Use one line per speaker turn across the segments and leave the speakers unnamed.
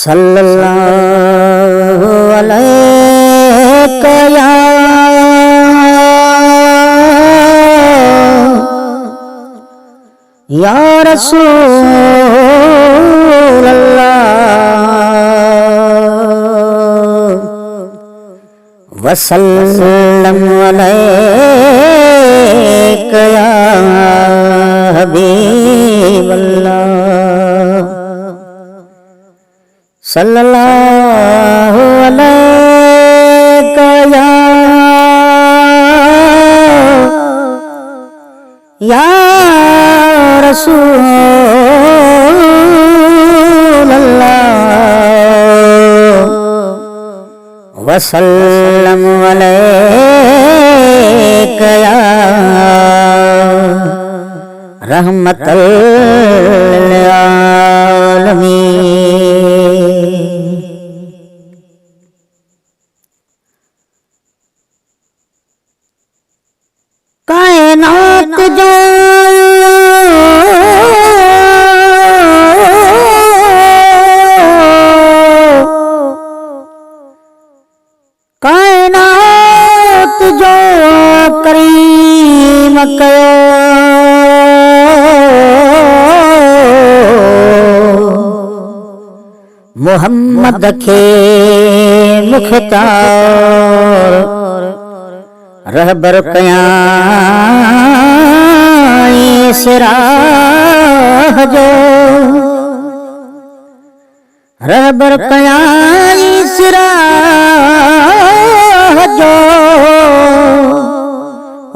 सल्लल्लाहु अलैहि या रसूल अल्लाह वसल्लम अलैका या हबीब अल्लाह सल्लल्लाहु अलैका या रसूल अल्लाह वसल्लम अलैका या रहमतल लिल आलमीन। कायनात जो कायनात जो करीम कयो मुहम्मद के मुख्तार रहबर कयां सिराह जो रहबर कयां सिराह जो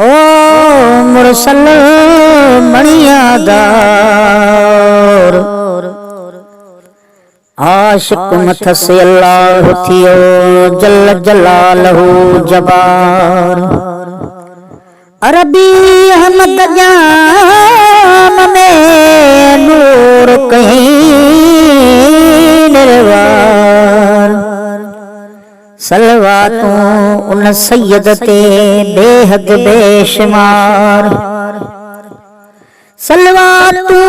ओ मुरसल मणियादार आशिक मथस अल्लाह थियो जल जलालहू जबार अरबी अहमद जाम में नूर कहीं निर्वार सलवातों उन सैयद ते बेहद बेशुमार सलवातों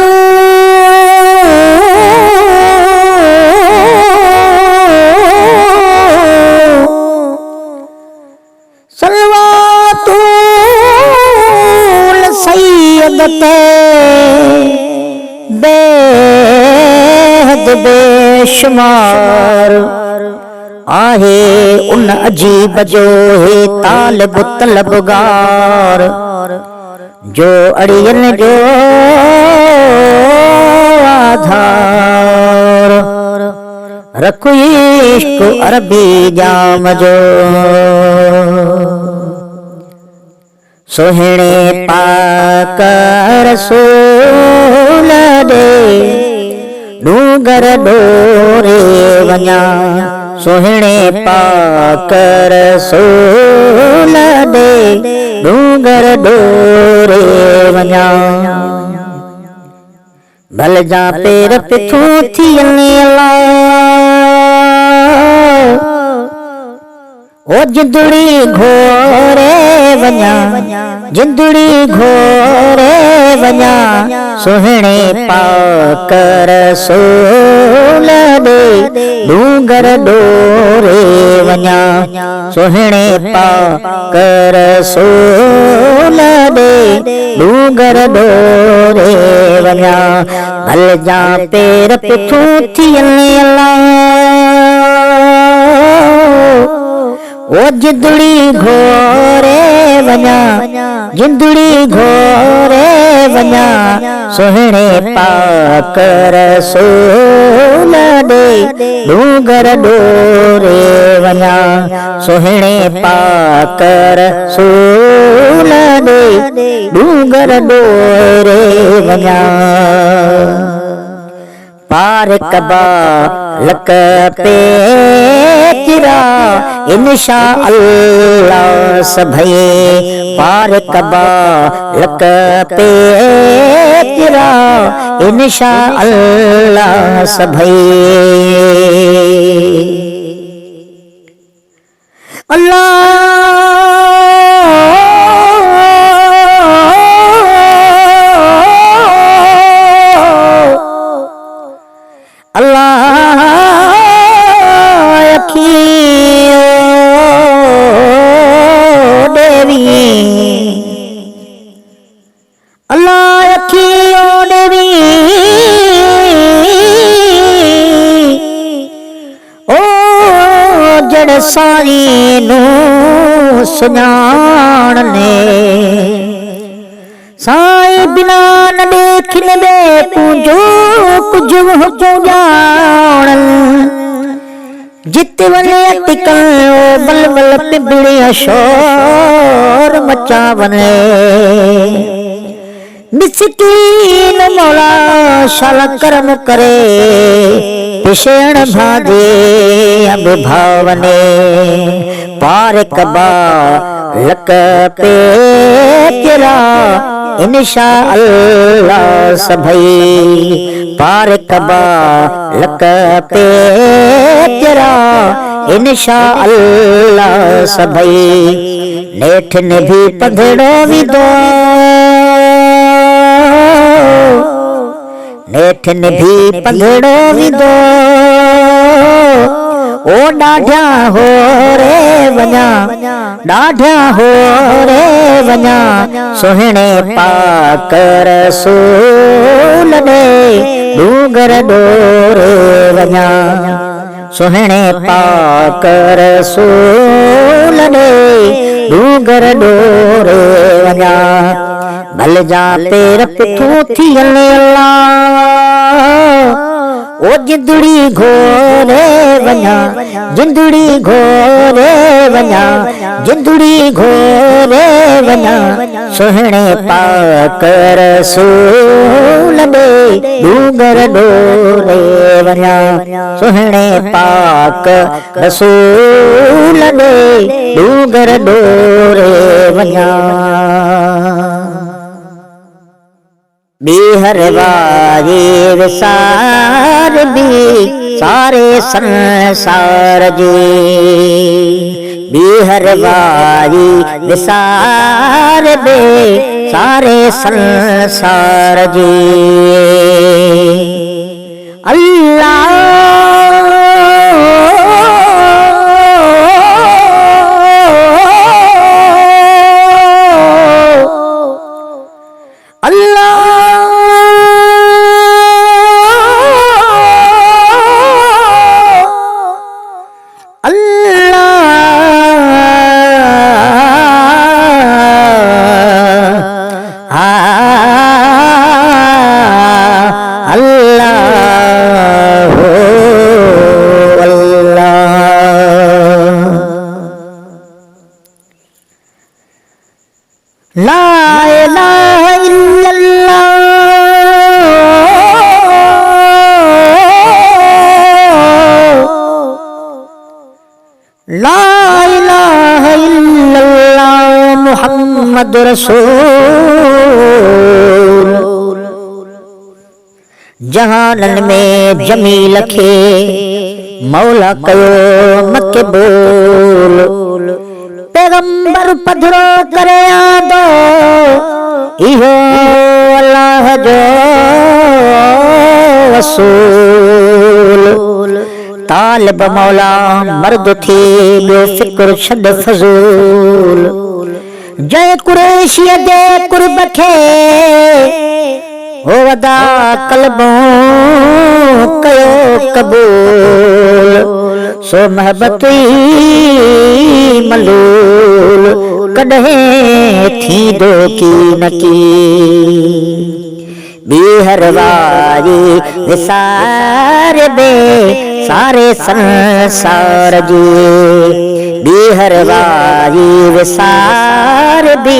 सैयद ते बेहद बेशुमार आहे उन अजीब जो है तालिब तलबगार जो अड़ियन जो आधार रखो इश्क अरबी जाम जो सोहणे पाक रसूल दे डूंगर डोरे वञा सोहणे पाक रसूल दे डूंगर डोरे वञा भल जा पेर पिथूं थियनि ओ जिंदड़ी घोरे वञा जिंदड़ी घोरे वञा सोहणे पाक रसूल दे डूंगर डोरे वञा सोहणे पाक रसूल दे डूंगर डोरे वञा भल जा पेर पिथूं थियनि ओ जिंदड़ी घोरे वञा जिंदड़ी घोरे वञा सोहणे पाक रसूल दे डूंगर डोरे वञा सोहणे पाक रसूल दे डूंगर डोरे वञा पार कबा लक पे तिरा इंशा अल्लाह सभये पार कबा लक पे तिरा इंशा अल्लाह सभये अल्लाह अल्लाह जड़ साईं नू सुञाणने साईं बिना न देखने दे जो कुछ हो जान जित वने टिकल बल बल पिबड़िया शोर मचावने मिस्कीन मौला शाला कर्म करे पिछेण भादे अब भावने पार कबा लक पे तेरा इंशा अल्लाह सभई पार कबा लक पे तेरा इंशा अल्लाह सभई नेठ ने भी पधड़ो विदो नेठ ने भी पधड़ो विदो ओ डाढ़िया हो रे वञा डाढ़िया हो रे वञा सुहिणे पाक रसूल ने डूंगर डोरे वञा सुहिणे पाक रसूल ने डूंगर डोरे वञा भल जा पेर पिथू थी अल्लाह ओ जिंदड़ी घोरे वञा जिंदड़ी घोरे वञा जिंदड़ी घोरे वञा सुहिणे पाक रसूल दे डूंगर डोरे वञा सुहिणे पाक रसूल दे डूंगर डोरे वञा बिहर वारी विसार भी सारे संसार जी बिहर वारी विसार भी सारे संसार जी अल्लाह ला इलाहा इल्लल्लाह ला इलाहा इल्लल्लाह मुहम्मद रसूल जहानन में जमील खे मौला कयो मक़बूल पैगंबर पधरो करे आदो इहो अल्लाह जो रसूल तालिब मौला मर्द थी बियो फिक्र छद फजूल जय कुरैशी दे कुर्ब खे हो वदा कल्बों कयो कबूल सो महबत मलूल कॾहिं थींदो की न की बिहर वारी विसार बे सारे संसार जी बिहर वारी विसार भी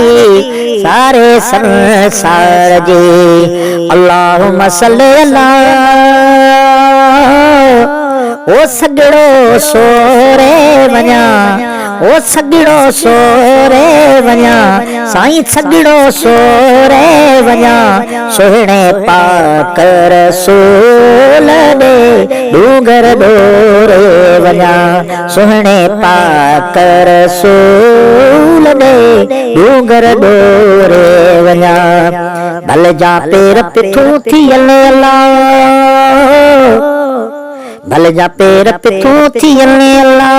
सारे संसार जी अल्लाहुम्मा सल्ली अला ओ सगड़ो सोरे वञा ओ सगड़ो सोरे वञा साईं सगड़ो सोरे वञा सुहिणे पाक रसूल दे डूंगर डोरे वञा सुहिणे पाक रसूल दे डूंगर डोरे वञा भल जा पेर पिथू थी अल्लाह भल जा पेर पिथू थी अल्लाह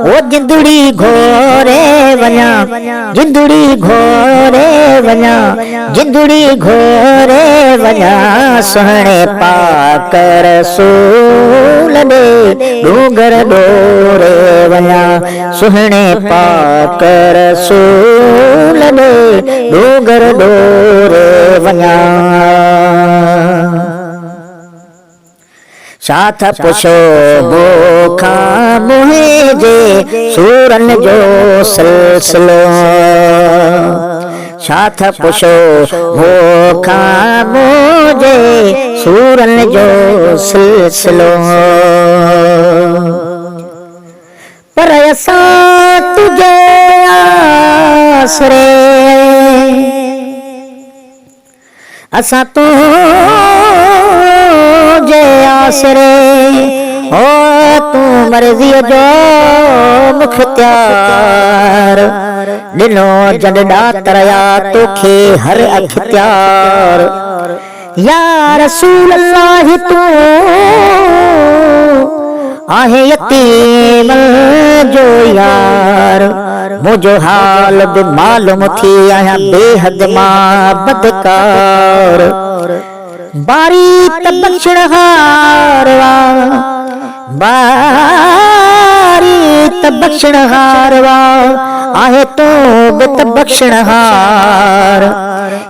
ओ जिंदड़ी घोरे वञा जिंदड़ी घोरे वञा जिंदड़ी घोरे वञा सुहणे पाक रसूल दे डूंगर डोरे वञा सुहणे पाक रसूल दे डूंगर डोरे वञा साथ पुछो बोखा मुंहिंजे सूरन जो सिलसिलो साथ पुछो बोखा मुंहिंजे सूरन जो सिलसिलो पर असां तुझे आसरे असां तुझे आसरे हो तू मर्ज़ी जो मुख्तियार दिनो जॾा तरया तोखे हर अख्तियार या रसूल अल्लाह तू आहे यतीम जो यार मुझो हाल बि मालूम थी आया बेहद मां बदकार बारी त बख्शणहार बारी त बख्शणहार आहे तो बि त बख्शणहार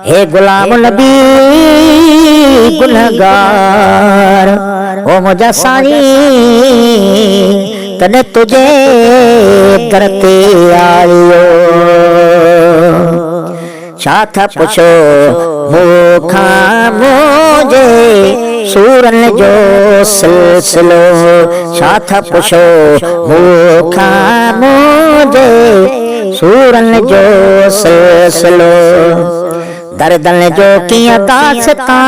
हे गुलाम नबी गुनहगार ओ मुझा साईं तने तुझे दर ते आयो साथ पुछो मूंखा मुंहिंजे सूरन जो सिलसिलो साथ पुछो मूंखा मुंहिंजे सूरन जो सिलसिलो दर्दन जो कीअं दास्तां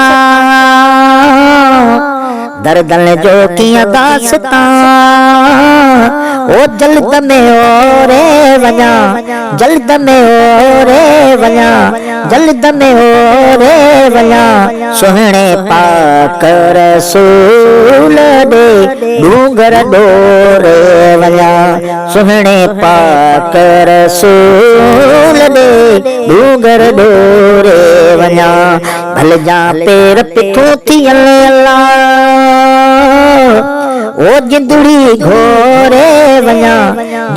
दर्दन जो कीअं दास्तां ओ जल्द में ओरे वञा जल्द में ओरे वञा जल्द में ओरे वञा सुहणे पाक रसूल दे डूंगर डोरे वञा सुहणे पाक रसूल दे डूंगर डोरे वञा भल जा पेर पिठो थी अल्लाह ओ जिंदड़ी घोरे वञा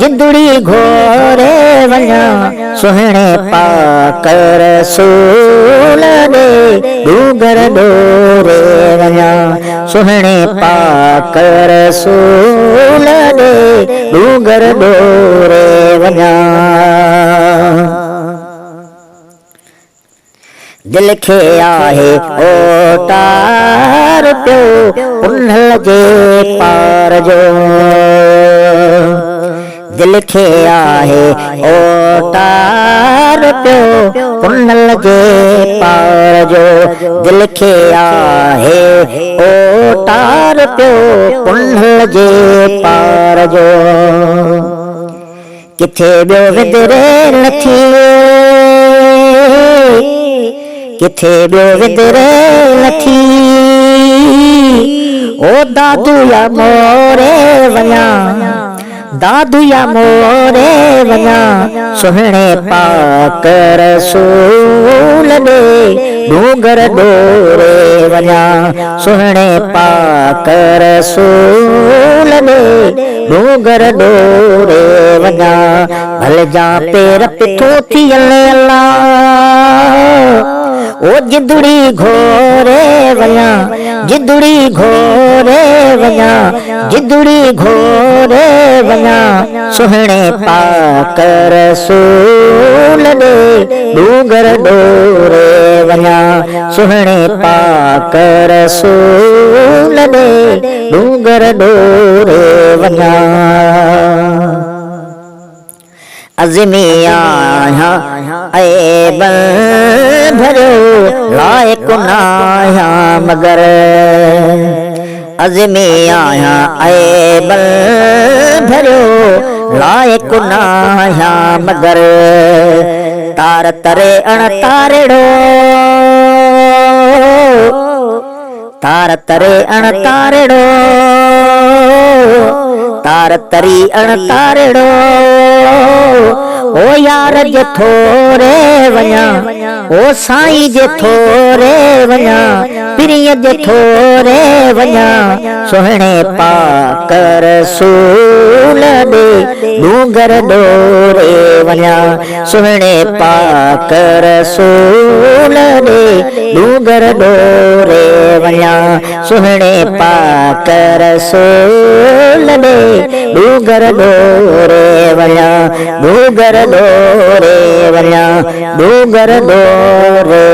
जिंदड़ी घोरे वञा सुहणे पाक रसूल दे डूंगर डोरे वञा सुहणे पाक रसूल दे डूंगर डोरे वञा दिल खे आहे ओटार पियो उन्हल जे पार जो दिल खे आहे ओटार पियो उन्हल जे पार जो दिल खे आहे ओटार पियो उन्हल जे पार जो किथे ॿियो विदरे नथी किथे ॿियो विदरे नथी ओ दादू या मोरे वञा दादू या मोरे वञा सुहणे पाक रसूल दे डूंगर डोरे वञा सुहणे पाक रसूल दे डूंगर डोरे वञा भल जा पेर पिठो थी अल्लाह ओ जिंदड़ी घोरे वञा जिंदड़ी घोरे वञा जिंदड़ी घोरे वञा सुहणे पाक रसूल दे डूंगर डोरे वञा सुहणे पाक रसूल दे डूंगर डोरे वञा अज़मी आया ऐब भरो लायक नाया मगर अज़मी आया ऐब भरो लायक नाया मगर तार तरे अण तारेड़ो तार तरे अण तारेड़ो तार तरी अण तारड़ो ओ यार जे थोरे वञा ओ साईं जे थोरे वञा प्रिय जे थोरे वञा सुहिणे पाक रसूल दे डूंगर डोरे वञा सुहिणे पाक रसूल दे डूंगर डोरे वञा सुहिणे पाक रसूल दे डूंगर डोरे वञा डूंगर डोरे वञा डूंगर डोरे